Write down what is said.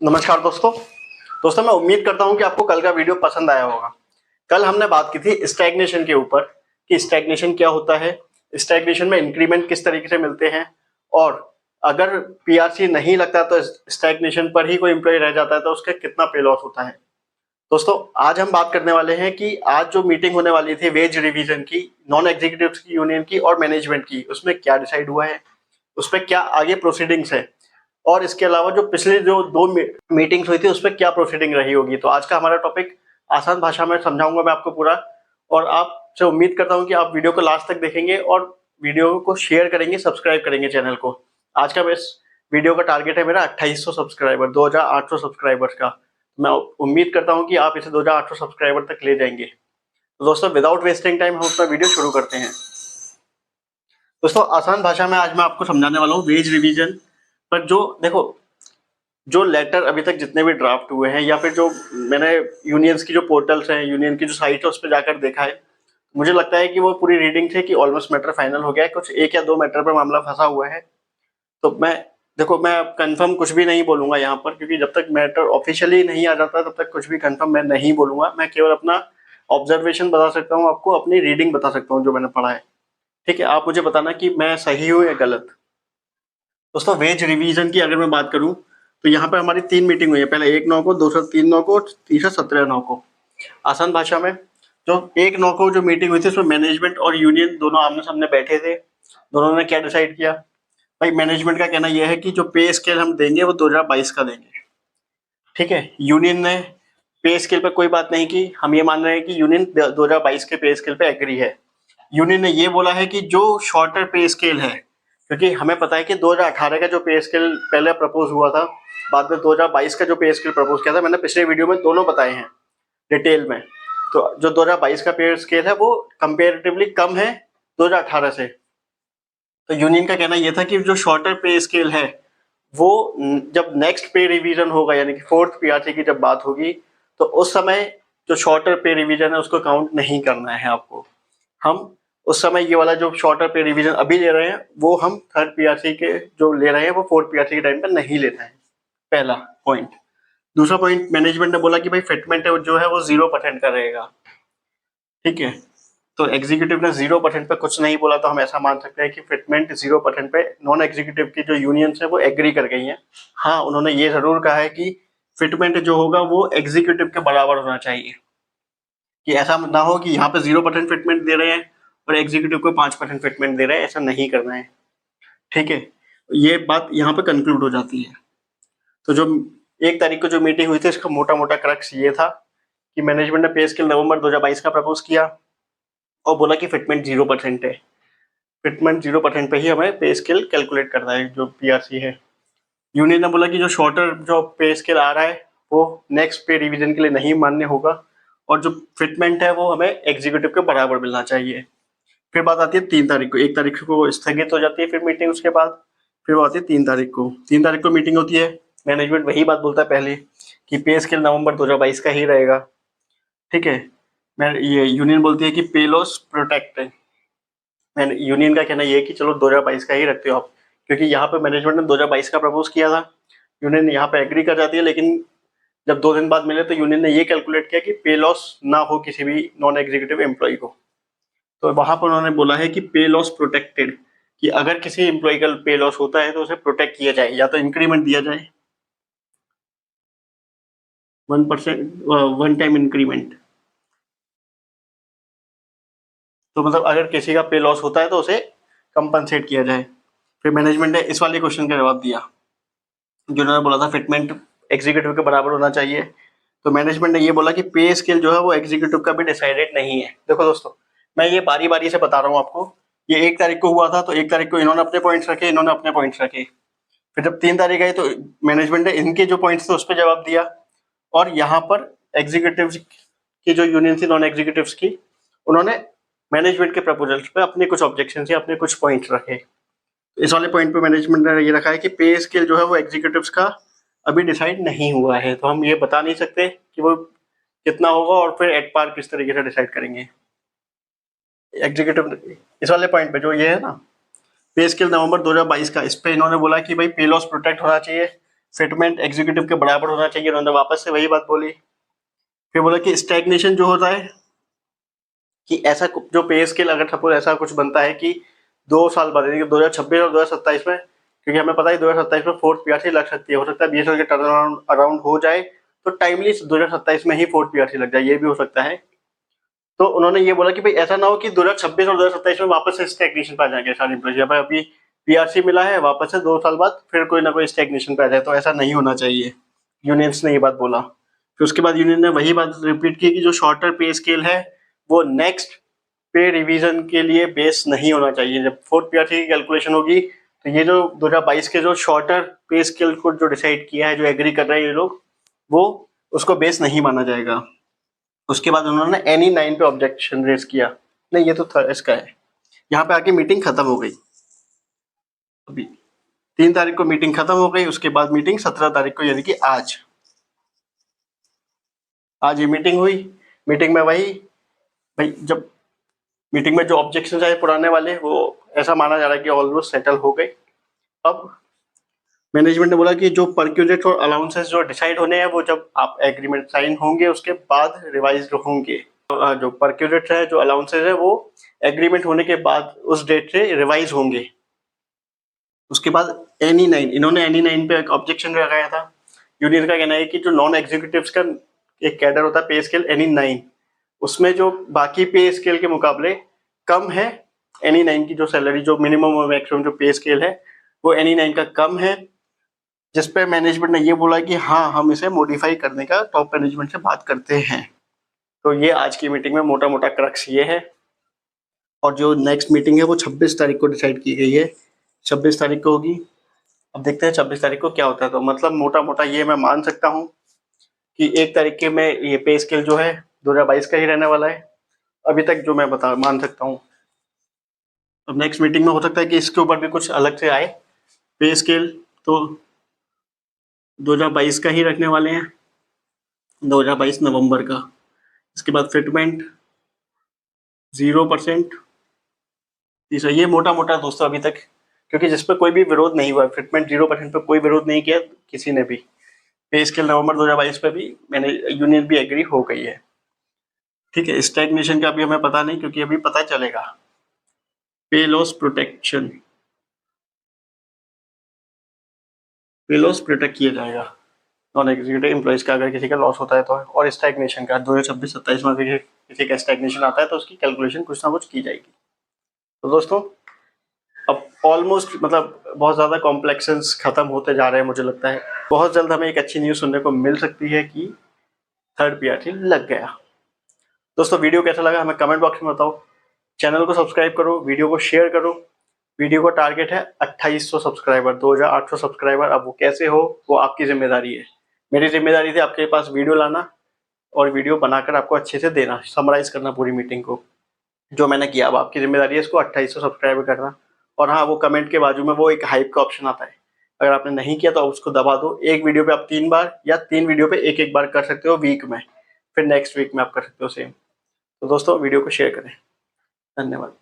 नमस्कार दोस्तों। मैं उम्मीद करता हूं कि आपको कल का वीडियो पसंद आया होगा। कल हमने बात की थी स्टैग्नेशन के ऊपर कि स्टैग्नेशन क्या होता है, स्टैग्नेशन में इंक्रीमेंट किस तरीके से मिलते हैं और अगर पीआरसी नहीं लगता तो स्टैग्नेशन पर ही कोई एम्प्लॉय रह जाता है तो उसका कितना पे लॉस होता है। दोस्तों, आज हम बात करने वाले हैं कि आज जो मीटिंग होने वाली थी वेज रिवीजन की, नॉन एग्जीक्यूटिव्स की यूनियन की और मैनेजमेंट की, उसमें क्या डिसाइड हुआ है, उस पर क्या आगे प्रोसीडिंग्स है और इसके अलावा जो पिछले जो दो मीटिंग्स हुई थी उस पर क्या प्रोसीडिंग रही होगी। तो आज का हमारा टॉपिक आसान भाषा में समझाऊंगा मैं आपको पूरा, और आपसे उम्मीद करता हूं कि आप वीडियो को लास्ट तक देखेंगे और वीडियो को शेयर करेंगे, सब्सक्राइब करेंगे चैनल को। आज का इस वीडियो का टारगेट है मेरा 2800 सब्सक्राइबर, 2800 सब्सक्राइबर्स का। मैं उम्मीद करता हूं कि आप इसे 2800 सब्सक्राइबर तक ले जाएंगे। तो दोस्तों, विदाउट वेस्टिंग टाइम हम अपना वीडियो शुरू करते हैं। दोस्तों, आसान भाषा में आज मैं आपको समझाने वाला हूँ वेज रिवीजन पर। जो देखो, जो लेटर अभी तक जितने भी ड्राफ्ट हुए हैं या फिर जो मैंने यूनियंस की जो पोर्टल्स हैं, यूनियन की जो साइट है उस पर जाकर देखा है, मुझे लगता है कि वो पूरी रीडिंग थी कि ऑलमोस्ट मैटर फाइनल हो गया है। कुछ एक या दो मैटर पर मामला फंसा हुआ है। तो मैं कंफर्म कुछ भी नहीं बोलूंगा यहाँ पर, क्योंकि जब तक मैटर ऑफिशियली नहीं आ जाता तब तक कुछ भी कंफर्म मैं नहीं बोलूंगा। मैं केवल अपना ऑब्जर्वेशन बता सकता हूँ, आपको अपनी रीडिंग बता सकता हूँ जो मैंने पढ़ा है। ठीक है, आप मुझे बताना कि मैं सही हूँ या गलत। दोस्तों, वेज रिवीजन की अगर मैं बात करूं तो यहाँ पे हमारी 3 मीटिंग हुई है। पहले 1/9 को, दूसरा 3/9 को, तीसरा 17/9 को। आसान भाषा में, जो 1/9 को जो मीटिंग हुई थी उसमें मैनेजमेंट और यूनियन दोनों आमने सामने बैठे थे। दोनों ने क्या डिसाइड किया? भाई, मैनेजमेंट का कहना यह है कि जो पे स्केल हम देंगे वो 2022 का देंगे। ठीक है, यूनियन ने पे स्केल पर कोई बात नहीं की। हम ये मान रहे हैं कि यूनियन 2022 के पे स्केल पे एग्री है। यूनियन ने ये बोला है कि जो शॉर्टर पे स्केल है, क्योंकि हमें पता है कि 2018 का जो पे स्केल पहले प्रपोज हुआ था, बाद में 2022 का जो पे स्केल प्रपोज किया था, मैंने पिछले वीडियो में दोनों बताए हैं डिटेल में। तो जो 2022 का पे स्केल है वो कंपेरेटिवली कम है 2018 से। तो यूनियन का कहना यह था कि जो शॉर्टर पे स्केल है वो जब नेक्स्ट पे रिवीजन होगा, यानी कि फोर्थ पीआरसी की जब बात होगी, तो उस समय जो शॉर्टर पे रिवीजन है उसको काउंट नहीं करना है आपको। हम उस समय ये वाला जो शॉर्टर पे रिवीजन अभी ले रहे हैं वो हम थर्ड पीआरसी के जो ले रहे हैं वो फोर्थ पीआरसी के टाइम पर नहीं लेना है। पहला पॉइंट। दूसरा पॉइंट, मैनेजमेंट ने बोला कि भाई फिटमेंट जो है वो 0% का रहेगा। ठीक है, तो एग्जीक्यूटिव ने 0% पे कुछ नहीं बोला, तो हम ऐसा मान सकते हैं कि फिटमेंट 0% पे नॉन एग्जीक्यूटिव की जो यूनियंस है वो एग्री कर गई हैं। हाँ, उन्होंने ये जरूर कहा है कि फिटमेंट जो होगा वो एग्जीक्यूटिव के बराबर होना चाहिए, कि ऐसा ना हो कि यहाँ पे 0% फिटमेंट दे रहे हैं और एग्जीक्यूटिव को 5% फिटमेंट दे रहे हैं। ऐसा नहीं करना है। ठीक है, ये बात यहाँ पे कंक्लूड हो जाती है। तो जो 1 तारीख को जो मीटिंग हुई थी इसका मोटा मोटा क्रक्स ये था कि मैनेजमेंट ने पे स्केल नवंबर 2022 का प्रपोज किया और बोला कि फिटमेंट 0% है। फिटमेंट 0% पे ही हमें पे स्केल कैलकुलेट करना है जो पीआरसी है। यूनियन ने बोला कि जो शॉर्टर जो पे स्केल आ रहा है वो नेक्स्ट पे रिवीजन के लिए नहीं मान्य होगा और जो फिटमेंट है वो हमें एग्जीक्यूटिव के बराबर मिलना चाहिए। फिर बात आती है 3 तारीख को। 1 तारीख को स्थगित हो जाती है फिर मीटिंग, उसके बाद फिर वो आती है 3 तारीख को। 3 तारीख को मीटिंग होती है। मैनेजमेंट वही बात बोलता है पहले कि पे स्केल नवंबर 2022 का ही रहेगा। ठीक है, मैं ये यूनियन बोलती है कि पे लॉस प्रोटेक्ट है। यूनियन का कहना ये है कि चलो 2022 का ही रखते हो आप, क्योंकि यहाँ पे मैनेजमेंट ने 2022 का प्रपोज किया था। यूनियन यहाँ पे एग्री कर जाती है, लेकिन जब 2 दिन बाद मिले तो यूनियन ने ये कैलकुलेट किया कि पे लॉस ना हो किसी भी नॉन एग्जीक्यूटिव एम्प्लॉय को। तो वहां पर उन्होंने बोला है कि पे लॉस प्रोटेक्टेड, कि अगर किसी एम्प्लॉय का पे लॉस होता है तो उसे प्रोटेक्ट किया जाए, या तो इंक्रीमेंट दिया जाए 1%, 1 टाइम इंक्रीमेंट। तो मतलब अगर किसी का पे लॉस होता है तो उसे कंपनसेट किया जाए। फिर मैनेजमेंट ने इस वाले क्वेश्चन का जवाब दिया जो उन्होंने बोला था फिटमेंट एग्जीक्यूटिव के बराबर होना चाहिए। तो मैनेजमेंट ने ये बोला कि पे स्केल जो है वो एग्जीक्यूटिव का भी डिसाइडेड नहीं है। देखो दोस्तों, मैं ये बारी बारी से बता रहा हूँ आपको। ये 1 तारीख को हुआ था, तो 1 तारीख को इन्होंने अपने पॉइंट्स रखे, इन्होंने अपने पॉइंट्स रखे। फिर जब 3 तारीख आई तो मैनेजमेंट ने इनके जो पॉइंट्स थे उस पर जवाब दिया, और यहाँ पर एग्जीक्यूटिव की जो यूनियन थी नॉन एग्जीक्यूटिव्स की, उन्होंने मैनेजमेंट के प्रपोजल्स पे अपने कुछ ऑब्जेक्शन या अपने कुछ पॉइंट्स रखे। इस वाले पॉइंट पे मैनेजमेंट ने ये रखा है कि पे स्केल जो है वो एग्जीक्यूटिव्स का अभी डिसाइड नहीं हुआ है, तो हम ये बता नहीं सकते कि वो कितना होगा और फिर एट पार किस तरीके से डिसाइड करेंगे एग्जीक्यूटिव। इस वाले पॉइंट पे जो ये है ना पे स्केल नवंबर 2022 का, इस पे इन्होंने बोला कि भाई पे लॉस प्रोटेक्ट होना चाहिए, फिटमेंट एग्जीक्यूटिव के बराबर होना चाहिए, उन्होंने वापस से वही बात बोली। फिर बोला कि स्टैग्नेशन जो होता है कि ऐसा जो पे स्केल अगर सपोज ऐसा कुछ बनता है कि 2 साल बाद यानी कि 2026 और 2027 में, क्योंकि हमें पता है 2027 में फोर्थ पीआरसी लग सकती है, हो सकता है 20 साल के टर्न अराउंड हो जाए तो टाइमली 2027 में ही फोर्थ पीआरसी लग जाए, ये भी हो सकता है। तो उन्होंने ये बोला कि भाई ऐसा ना हो कि 2026 और 2027 में वापस से स्टैग्नेशन पे आ जाएंगे सारे एम्प्लॉइज, या अभी पीआरसी मिला है वापस से 2 साल बाद फिर कोई ना कोई स्टैग्नेशन पे आ जाए, तो ऐसा नहीं होना चाहिए। यूनियंस ने ये बात बोला। फिर उसके बाद यूनियन ने वही बात रिपीट की कि जो शॉर्टर पे स्केल है वो नेक्स्ट पे रिवीजन के लिए बेस नहीं होना चाहिए। जब फोर्थ पीआरसी की कैलकुलेशन होगी तो ये जो 2022 के जो शॉर्टर पे स्केल को जो डिसाइड किया है, जो एग्री कर रहे हैं ये लोग, वो उसको बेस नहीं माना जाएगा। उसके बाद उन्होंने एनी 9 पे ऑब्जेक्शन रेज किया। नहीं, ये तो इसका है। यहाँ पे आके मीटिंग खत्म हो गई। अभी 3 तारीख को मीटिंग खत्म हो गई, उसके बाद मीटिंग 17 तारीख को यानी कि आज ये मीटिंग हुई। मीटिंग में वही भाई, जब मीटिंग में जो ऑब्जेक्शन आए पुराने वाले, वो ऐसा माना जा रहा है कि ऑलमोस्ट सेटल हो गए। अब मैनेजमेंट ने बोला कि जो परक्यूजेट और अलाउंसेस जो डिसाइड होने हैं वो जब आप एग्रीमेंट साइन होंगे उसके बाद रिवाइज होंगे। जो परक्यूजेट है, जो अलाउंसेस है, वो एग्रीमेंट होने के बाद उस डेट से रिवाइज होंगे। उसके बाद एनी 9, इन्होंने एनी 9 पे एक ऑब्जेक्शन लगाया था। यूनियन का कहना है कि जो नॉन एग्जीक्यूटिव्स का एक कैडर होता है पे स्केल एनी 9, उसमें जो बाकी पे स्केल के मुकाबले कम है। एनी 9 की जो सैलरी, जो मिनिमम और मैक्सिमम जो पे स्केल है वो एनी 9 का कम है, जिस पे मैनेजमेंट ने ये बोला कि हाँ, हम इसे मॉडिफाई करने का टॉप मैनेजमेंट से बात करते हैं। तो ये आज की मीटिंग में मोटा मोटा क्रक्स ये है। और जो नेक्स्ट मीटिंग है वो 26 तारीख को डिसाइड की गई है, 26 तारीख को होगी। अब देखते हैं 26 तारीख को क्या होता है। तो मतलब मोटा मोटा ये मैं मान सकता हूँ कि 1 तारीख के में ये पे स्केल जो है 2022 का ही रहने वाला है, अभी तक जो मैं मान सकता हूँ। अब नेक्स्ट मीटिंग में हो सकता है कि इसके ऊपर भी कुछ अलग से आए। पे स्केल तो 2022 का ही रखने वाले हैं, 2022 नवंबर का। इसके बाद फिटमेंट 0%। तीसरा ये मोटा मोटा दोस्तों अभी तक, क्योंकि जिस पर कोई भी विरोध नहीं हुआ, फिटमेंट 0% पर कोई विरोध नहीं किया किसी ने भी। पे स्केल नवंबर 2022 पे भी मैंने यूनियन भी एग्री हो गई है। ठीक है, स्टैग्नेशन का अभी हमें पता नहीं, क्योंकि अभी पता चलेगा। पे लॉस प्रोटेक्शन, पे लॉस प्रोटेक्ट किया जाएगा नॉन एग्जीक्यूटिव एम्प्लॉइज का अगर किसी का लॉस होता है तो। और स्टैग्नेशन का 2026-27 में अगर किसी का स्टैग्नेशन आता है तो उसकी कैलकुलेशन कुछ ना कुछ की जाएगी। तो दोस्तों अब ऑलमोस्ट मतलब बहुत ज़्यादा कॉम्प्लेक्शंस खत्म होते जा रहे हैं। मुझे लगता है बहुत जल्द हमें एक अच्छी न्यूज़ सुनने को मिल सकती है कि थर्ड पीआरसी लग गया। दोस्तों वीडियो कैसा लगा हमें कमेंट बॉक्स में बताओ। चैनल को सब्सक्राइब करो, वीडियो को शेयर करो। वीडियो का टारगेट है 2800 सब्सक्राइबर, 2800 सब्सक्राइबर। अब वो कैसे हो वो आपकी जिम्मेदारी है। मेरी जिम्मेदारी थी आपके पास वीडियो लाना और वीडियो बनाकर आपको अच्छे से देना, समराइज करना पूरी मीटिंग को, जो मैंने किया। अब आपकी जिम्मेदारी है इसको 2800 सब्सक्राइबर करना। और हाँ, वो कमेंट के बाजू में वो एक हाइप का ऑप्शन आता है, अगर आपने नहीं किया तो उसको दबा दो। एक वीडियो पे आप 3 बार या 3 वीडियो पे एक बार कर सकते हो वीक में, फिर नेक्स्ट वीक में आप कर सकते हो सेम। तो दोस्तों वीडियो को शेयर करें। धन्यवाद।